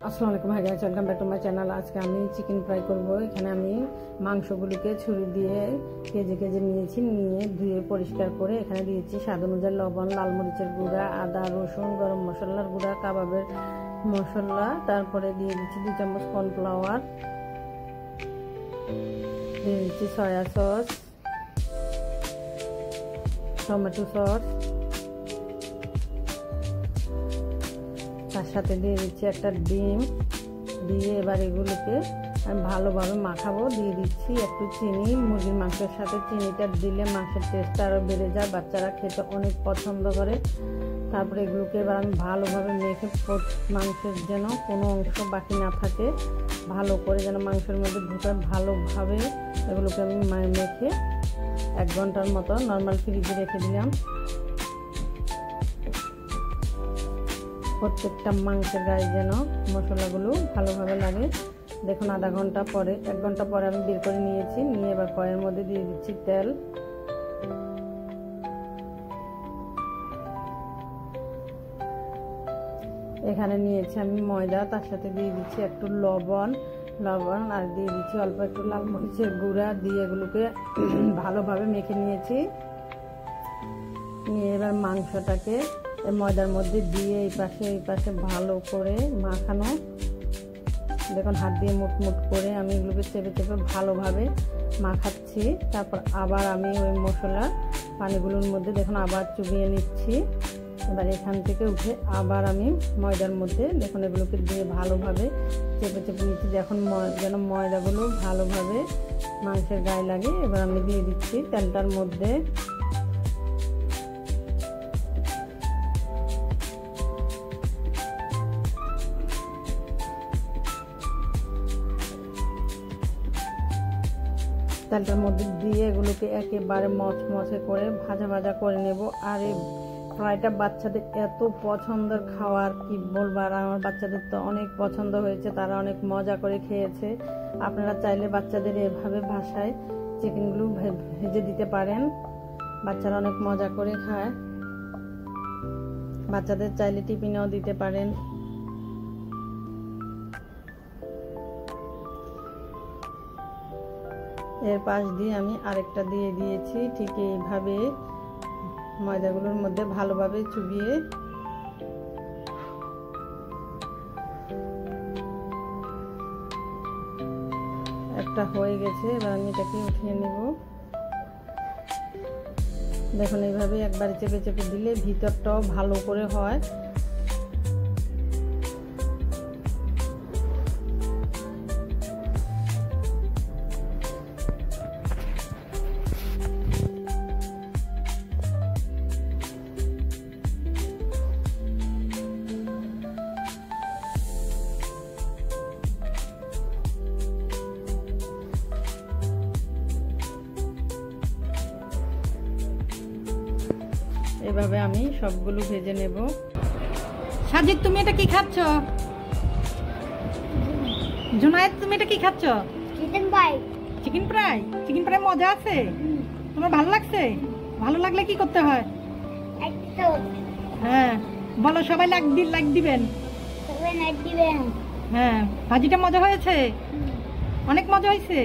আসসালামু আলাইকুম, hi guys, welcome back to my channel. আজকে আমি চিকেন ফ্রাই করব। এখানে আমি মাংসগুলিকে ছুরি দিয়ে কেজে কেজে নিয়েছি, নিয়ে ধুয়ে পরিষ্কার করে এখানে দিয়েছি স্বাদ অনুযায়ী লবণ, লাল মরিচের গুঁড়া, আদা রসুন, গরম মশলার গুঁড়া, কাবাবের মশলা, তারপরে দিয়ে দিচ্ছি 2 চামচ কর্নফ্লাওয়ার, দিয়ে দিচ্ছি সয়া সস, টমেটো সস, তার সাথে দিয়ে দিচ্ছি একটা ডিম। দিয়ে এবার এগুলোকে আমি ভালোভাবে মাখাবো। দিয়ে দিচ্ছি একটু চিনি। মুরগির মাংসের সাথে চিনিটা দিলে মাংসের টেস্টটা আরও বেড়ে যায়, বাচ্চারা খেতে অনেক পছন্দ করে। তারপরে এগুলোকে এবার আমি ভালোভাবে মেখে মাংসের যেন কোনো অংশ বাকি না থাকে, ভালো করে যেন মাংসের মধ্যে ঢোকায়, ভালোভাবে এগুলোকে আমি মেখে 1 ঘন্টার মতো নর্মাল ফ্রিজে রেখে দিলাম। প্রত্যেকটা মাংসের গায়ে যেন মশলাগুলো ভালোভাবে লাগে। দেখুন 1 ঘন্টা পরে 1 ঘন্টা পরে আমি বের করে নিয়েছি। নিয়ে এবার কড়াইয়ের মধ্যে দিয়ে দিচ্ছি তেল। এখানে নিয়েছি আমি ময়দা, তার সাথে দিয়ে দিচ্ছি একটু লবণ আর দিয়ে দিচ্ছি অল্প একটু লাল মরিচের গুঁড়া। দিয়ে এগুলোকে ভালোভাবে মেখে নিয়েছি। নিয়ে এবার মাংসটাকে ময়দার মধ্যে দিয়ে এই পাশে ভালো করে মাখানো। দেখুন হাত দিয়ে মুট করে আমি এগুলোকে চেপে ভালোভাবে মাখাচ্ছি। তারপর আবার আমি ওই মশলা পানিগুলোর মধ্যে দেখুন আবার চুবিয়ে নিচ্ছি। এবার এখান থেকে উঠে আবার আমি ময়দার মধ্যে দেখুন এগুলোকে দিয়ে ভালোভাবে চেপে নিচ্ছি, যখন যেন ময়দাগুলো ভালোভাবে মাংসের গায়ে লাগে। এবার আমি দিয়ে দিচ্ছি তেলটার মধ্যে। তেলটার মধ্যে দিয়ে এগুলোকে একেবারে মচমচে করে ভাজা করে নেব। আর এই ফ্রাইটা বাচ্চাদের এত পছন্দের খাবার, কি বলবো। আর আমার বাচ্চাদের তো অনেক পছন্দ হয়েছে, তারা অনেক মজা করে খেয়েছে। আপনারা চাইলে বাচ্চাদের এভাবে বাসায় চিকেনগুলো ভেজে দিতে পারেন, বাচ্চারা অনেক মজা করে খায়। বাচ্চাদের চাইলে টিফিনেও দিতে পারেন। এর পাশ দিয়ে আমি আরেকটা দিয়ে দিয়েছি। ঠিক এইভাবে ময়দাগুলোর মধ্যে ভালোভাবে চুবিয়ে একটা হয়ে গেছে। এবার আমি এটাকে উঠিয়ে নেব। দেখুন এইভাবে একবার চেপে দিলে ভিতরটাও ভালো করে হয়। এভাবে আমি সবগুলো ভেজে নেব। সাজিদ, তুমি এটা কি খাচ্ছ? জুনায়েদ, তুমি এটা কি খাচ্ছ? চিকেন ফ্রাই মজা আছে? তোমার ভালো লাগছে? ভালো লাগলে কি করতে হয়? হ্যাঁ বলো, সবাই লাইক দিবেন। হ্যাঁ, ভাজিটা মজা হয়েছে, অনেক মজা হয়েছে।